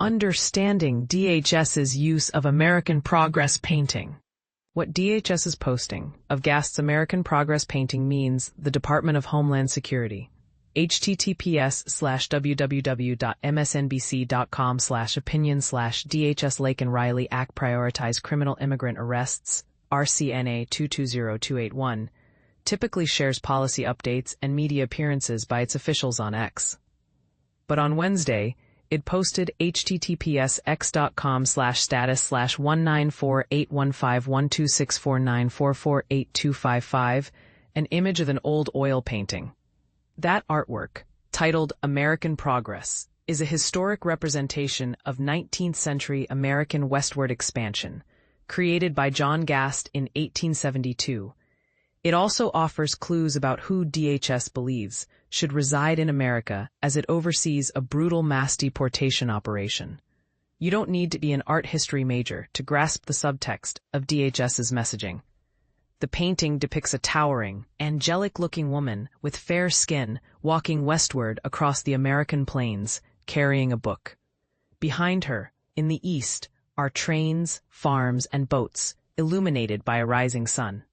understanding DHS's use of American progress painting. What DHS is posting of Gast's American progress painting means the Department of Homeland Security. https:/www.msnbc.com/opinion/DHS Lake and Riley Act Prioritize Criminal Immigrant Arrests, RCNA 220281, typically shares policy updates and media appearances by its officials on X. But on Wednesday, it posted https://x.com/status/19481512649448255, an image of an old oil painting. That artwork, titled American Progress, is a historic representation of 19th-century American westward expansion, created by John Gast in 1872. It also offers clues about who DHS believes should reside in America as it oversees a brutal mass deportation operation. You don't need to be an art history major to grasp the subtext of DHS's messaging. The painting depicts a towering, angelic-looking woman with fair skin walking westward across the American plains, carrying a book. Behind her, in the east, are trains, farms, and boats, illuminated by a rising sun.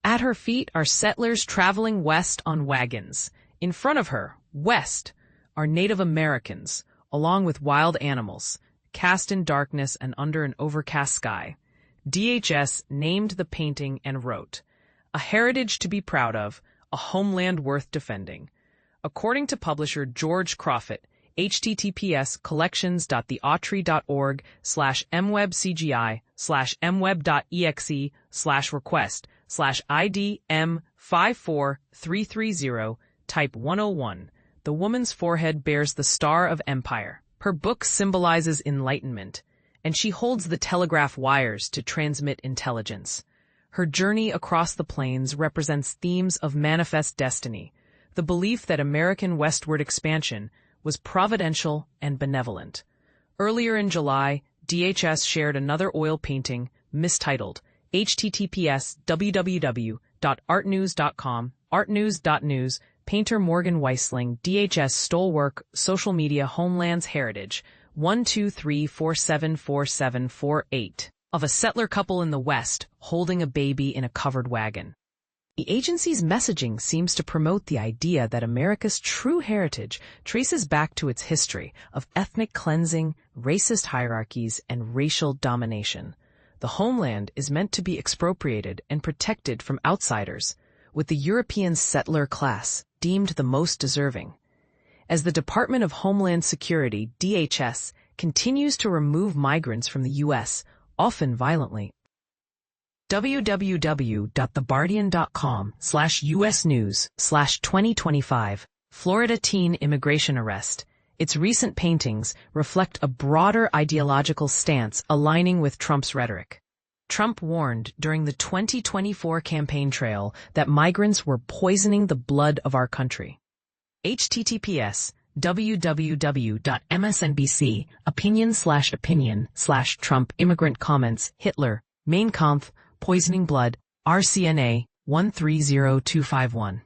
At her feet are settlers traveling west on wagons. In front of her, west, are Native Americans, along with wild animals, cast in darkness and under an overcast sky. DHS named the painting and wrote, "A heritage to be proud of, a homeland worth defending." According to publisher George Crofett, https://mwebcgi/mweb.exe/request/ID M54330 Type 101, the woman's forehead bears the Star of Empire. Her book symbolizes enlightenment, and she holds the telegraph wires to transmit intelligence. Her journey across the plains represents themes of manifest destiny, the belief that American westward expansion was providential and benevolent. Earlier in July, DHS shared another oil painting, mistitled, https://www.artnews.com, artnews.news, painter Morgan Weisling, DHS stole work, social media Homeland's Heritage, 123474748, of a settler couple in the West holding a baby in a covered wagon. The agency's messaging seems to promote the idea that America's true heritage traces back to its history of ethnic cleansing, racist hierarchies, and racial domination. The homeland is meant to be expropriated and protected from outsiders, with the European settler class deemed the most deserving. As the Department of Homeland Security, DHS, continues to remove migrants from the U.S., often violently. www.theguardian.com/US News/2025, Florida teen immigration arrest. Its recent paintings reflect a broader ideological stance aligning with Trump's rhetoric. Trump warned during the 2024 campaign trail that migrants were poisoning the blood of our country. https://www.msnbc.opinion/Trump immigrant comments Hitler, Mein Kampf, poisoning blood, RCNA 130251.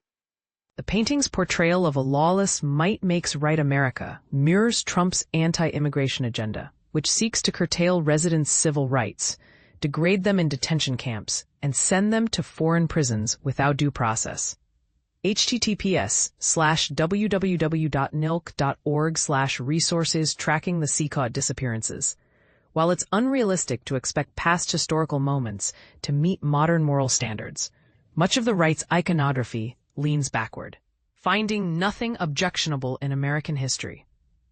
The painting's portrayal of a lawless might makes right America mirrors Trump's anti-immigration agenda, which seeks to curtail residents' civil rights, degrade them in detention camps, and send them to foreign prisons without due process. https://www.nilc.org/resources tracking the CCAUD disappearances. While it's unrealistic to expect past historical moments to meet modern moral standards, much of the right's iconography leans backward, finding nothing objectionable in American history.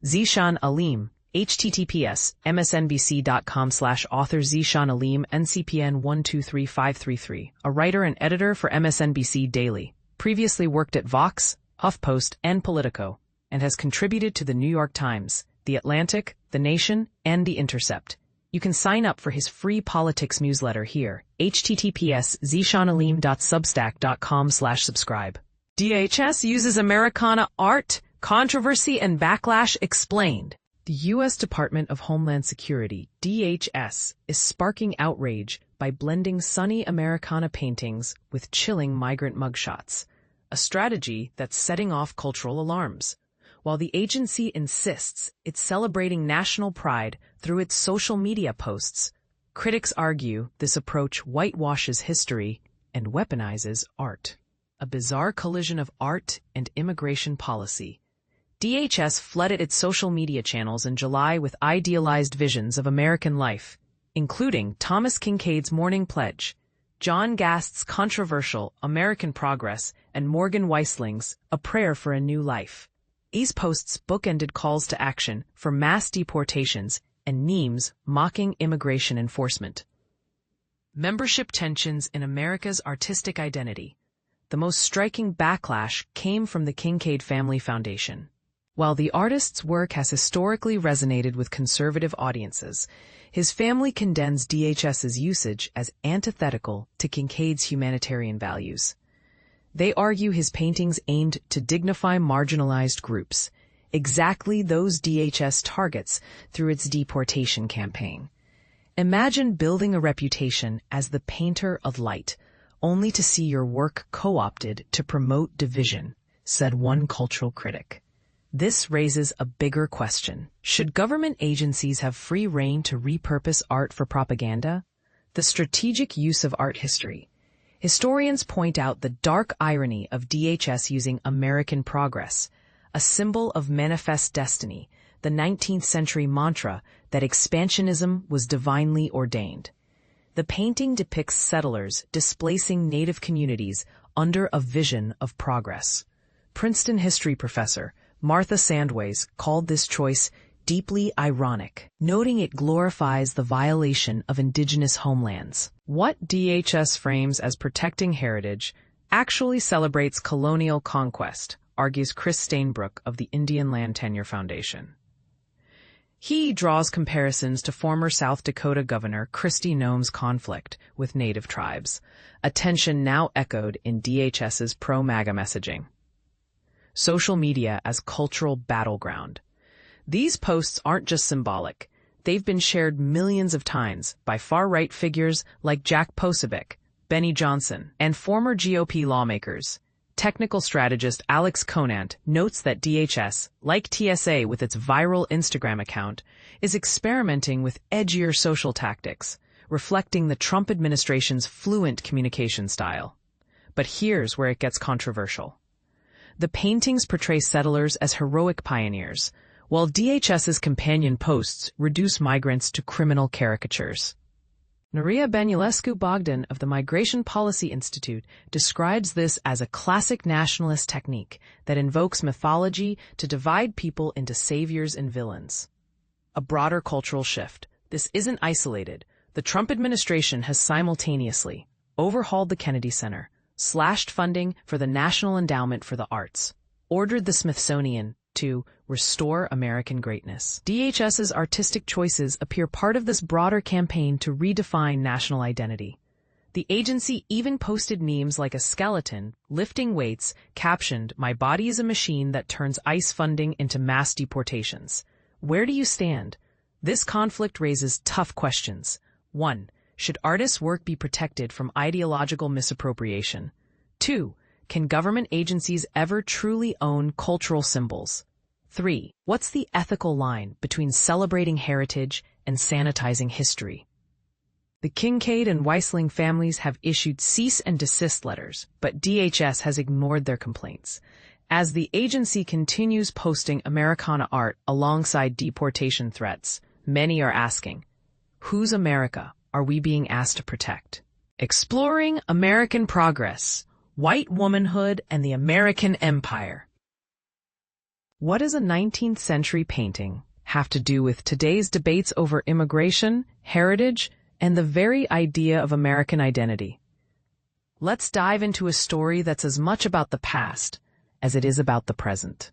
Zishan Aleem, https://msnbc.com/author Zishan Aleem, NCPN 123533, a writer and editor for MSNBC Daily, previously worked at Vox, HuffPost, and Politico, and has contributed to the New York Times, The Atlantic, The Nation, and The Intercept. You can sign up for his free politics newsletter here, https://zishanaleem.substack.com/subscribe. DHS uses Americana art, controversy, and backlash explained. The U.S. Department of Homeland Security, DHS, is sparking outrage by blending sunny Americana paintings with chilling migrant mugshots, a strategy that's setting off cultural alarms. while the agency insists it's celebrating national pride through its social media posts. Critics argue this approach whitewashes history and weaponizes art. A bizarre collision of art and immigration policy. DHS flooded its social media channels in July with idealized visions of American life, including Thomas Kincaid's Morning Pledge, John Gast's controversial American Progress, and Morgan Weisling's A Prayer for a New Life. These posts bookended calls to action for mass deportations and memes mocking immigration enforcement. Membership tensions in America's artistic identity. The most striking backlash came from the Kincaid Family Foundation. While the artist's work has historically resonated with conservative audiences, his family condemns DHS's usage as antithetical to Kincaid's humanitarian values. They argue his paintings aimed to dignify marginalized groups, exactly those DHS targets through its deportation campaign. Imagine building a reputation as the painter of light, only to see your work co-opted to promote division, said one cultural critic. This raises a bigger question. Should government agencies have free rein to repurpose art for propaganda? The strategic use of art history. Historians point out the dark irony of DHS using American Progress, a symbol of manifest destiny, the 19th century mantra that expansionism was divinely ordained. The painting depicts settlers displacing native communities under a vision of progress. Princeton history professor Martha Sandways called this choice deeply ironic, noting it glorifies the violation of indigenous homelands. What DHS frames as protecting heritage actually celebrates colonial conquest, argues Chris Stainbrook of the Indian Land Tenure Foundation. He draws comparisons to former South Dakota Governor Kristi Noem's conflict with Native tribes, a tension now echoed in DHS's pro-MAGA messaging. Social media as cultural battleground. These posts aren't just symbolic. They've been shared millions of times by far-right figures like Jack Posobiec, Benny Johnson, and former GOP lawmakers. Technical strategist Alex Conant notes that DHS, like TSA with its viral Instagram account, is experimenting with edgier social tactics, reflecting the Trump administration's fluent communication style. But here's where it gets controversial. The paintings portray settlers as heroic pioneers, while DHS's companion posts reduce migrants to criminal caricatures. Nuria Bănulescu-Bogdan of the Migration Policy Institute describes this as a classic nationalist technique that invokes mythology to divide people into saviors and villains. A broader cultural shift. This isn't isolated. The Trump administration has simultaneously overhauled the Kennedy Center, slashed funding for the National Endowment for the Arts, ordered the Smithsonian to restore American greatness. DHS's artistic choices appear part of this broader campaign to redefine national identity. The agency even posted memes like a skeleton lifting weights captioned, "My body is a machine that turns ICE funding into mass deportations." Where do you stand? This conflict raises tough questions. 1. Should artists' work be protected from ideological misappropriation? 2. Can government agencies ever truly own cultural symbols? 3. What's the ethical line between celebrating heritage and sanitizing history? The Kincaid and Weisling families have issued cease and desist letters, but DHS has ignored their complaints. As the agency continues posting Americana art alongside deportation threats, many are asking, whose America are we being asked to protect? Exploring American Progress, White Womanhood, and the American Empire. What does a 19th century painting have to do with today's debates over immigration, heritage, and the very idea of American identity? Let's dive into a story that's as much about the past as it is about the present.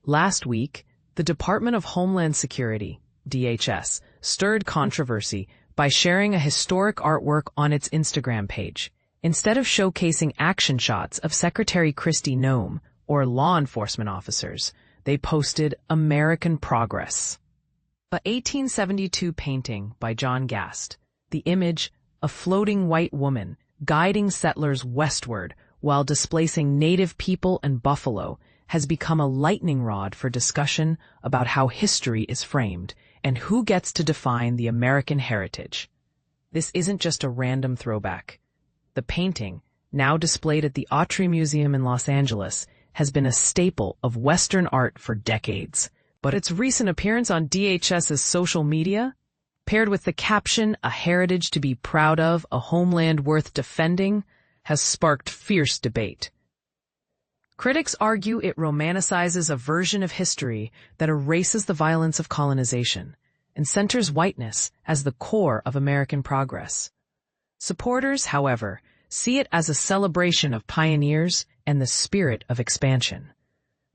Last week, the Department of Homeland Security, DHS, stirred controversy by sharing a historic artwork on its Instagram page. Instead of showcasing action shots of Secretary Kristi Noem or law enforcement officers, they posted American Progress, a 1872 painting by John Gast. The image, a floating white woman guiding settlers westward while displacing native people and buffalo, has become a lightning rod for discussion about how history is framed and who gets to define the American heritage. This isn't just a random throwback. The painting, now displayed at the Autry Museum in Los Angeles, has been a staple of Western art for decades. But its recent appearance on DHS's social media, paired with the caption, "A heritage to be proud of, a homeland worth defending," has sparked fierce debate. Critics argue it romanticizes a version of history that erases the violence of colonization and centers whiteness as the core of American progress. Supporters, however, see it as a celebration of pioneers and the spirit of expansion.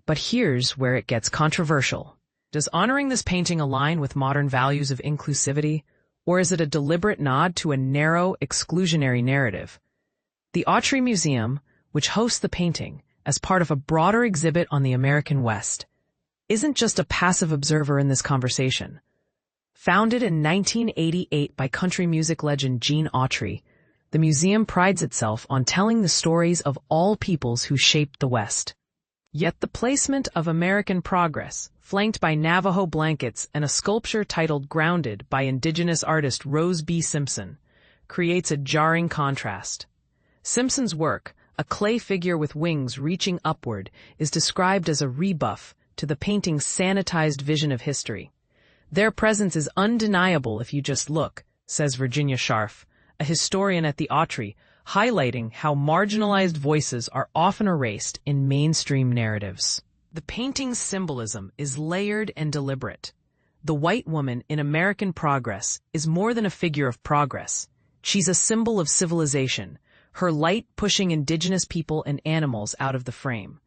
But here's where it gets controversial. Does honoring this painting align with modern values of inclusivity, or is it a deliberate nod to a narrow, exclusionary narrative? The Autry Museum, which hosts the painting as part of a broader exhibit on the American West, isn't just a passive observer in this conversation. Founded in 1988 by country music legend Gene Autry, the museum prides itself on telling the stories of all peoples who shaped the West. Yet the placement of American Progress, flanked by Navajo blankets and a sculpture titled Grounded by Indigenous artist Rose B. Simpson, creates a jarring contrast. Simpson's work, a clay figure with wings reaching upward, is described as a rebuff to the painting's sanitized vision of history. "Their presence is undeniable if you just look," says Virginia Scharf, a historian at the Autry, highlighting how marginalized voices are often erased in mainstream narratives. The painting's symbolism is layered and deliberate. The white woman in American Progress is more than a figure of progress. She's a symbol of civilization, her light pushing indigenous people and animals out of the frame.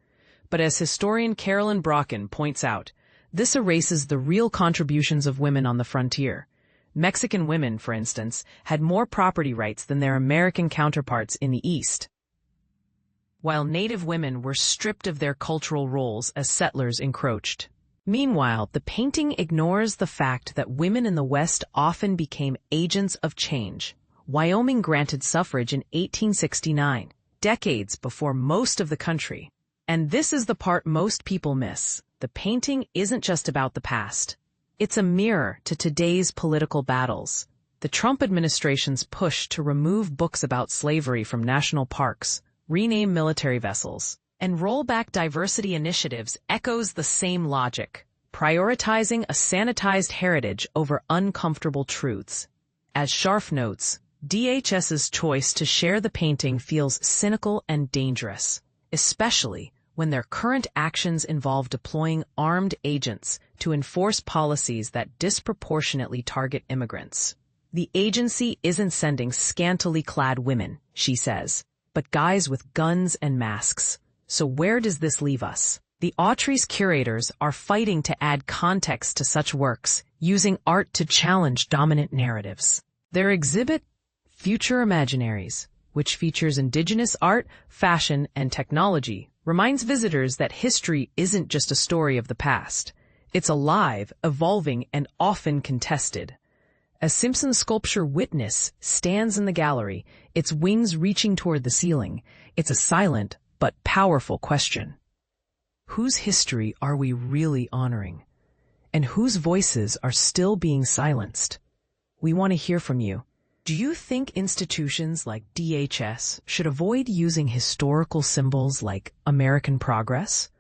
But as historian Carolyn Brocken points out, this erases the real contributions of women on the frontier. Mexican women, for instance, had more property rights than their American counterparts in the East, while Native women were stripped of their cultural roles as settlers encroached. Meanwhile, the painting ignores the fact that women in the West often became agents of change. Wyoming granted suffrage in 1869, decades before most of the country. And this is the part most people miss. The painting isn't just about the past. It's a mirror to today's political battles. The Trump administration's push to remove books about slavery from national parks, rename military vessels, and roll back diversity initiatives echoes the same logic, prioritizing a sanitized heritage over uncomfortable truths. As Scharf notes, DHS's choice to share the painting feels cynical and dangerous, especially when their current actions involve deploying armed agents to enforce policies that disproportionately target immigrants. The agency isn't sending scantily clad women, she says, but guys with guns and masks. So where does this leave us? The Autry's curators are fighting to add context to such works, using art to challenge dominant narratives. Their exhibit, Future Imaginaries, which features indigenous art, fashion, and technology, reminds visitors that history isn't just a story of the past. It's alive, evolving, and often contested. As Simpson's sculpture Witness stands in the gallery, its wings reaching toward the ceiling, it's a silent but powerful question. Whose history are we really honoring? And whose voices are still being silenced? We want to hear from you. Do you think institutions like DHS should avoid using historical symbols like American Progress?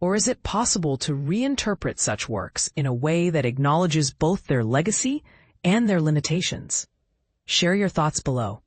Or is it possible to reinterpret such works in a way that acknowledges both their legacy and their limitations? Share your thoughts below.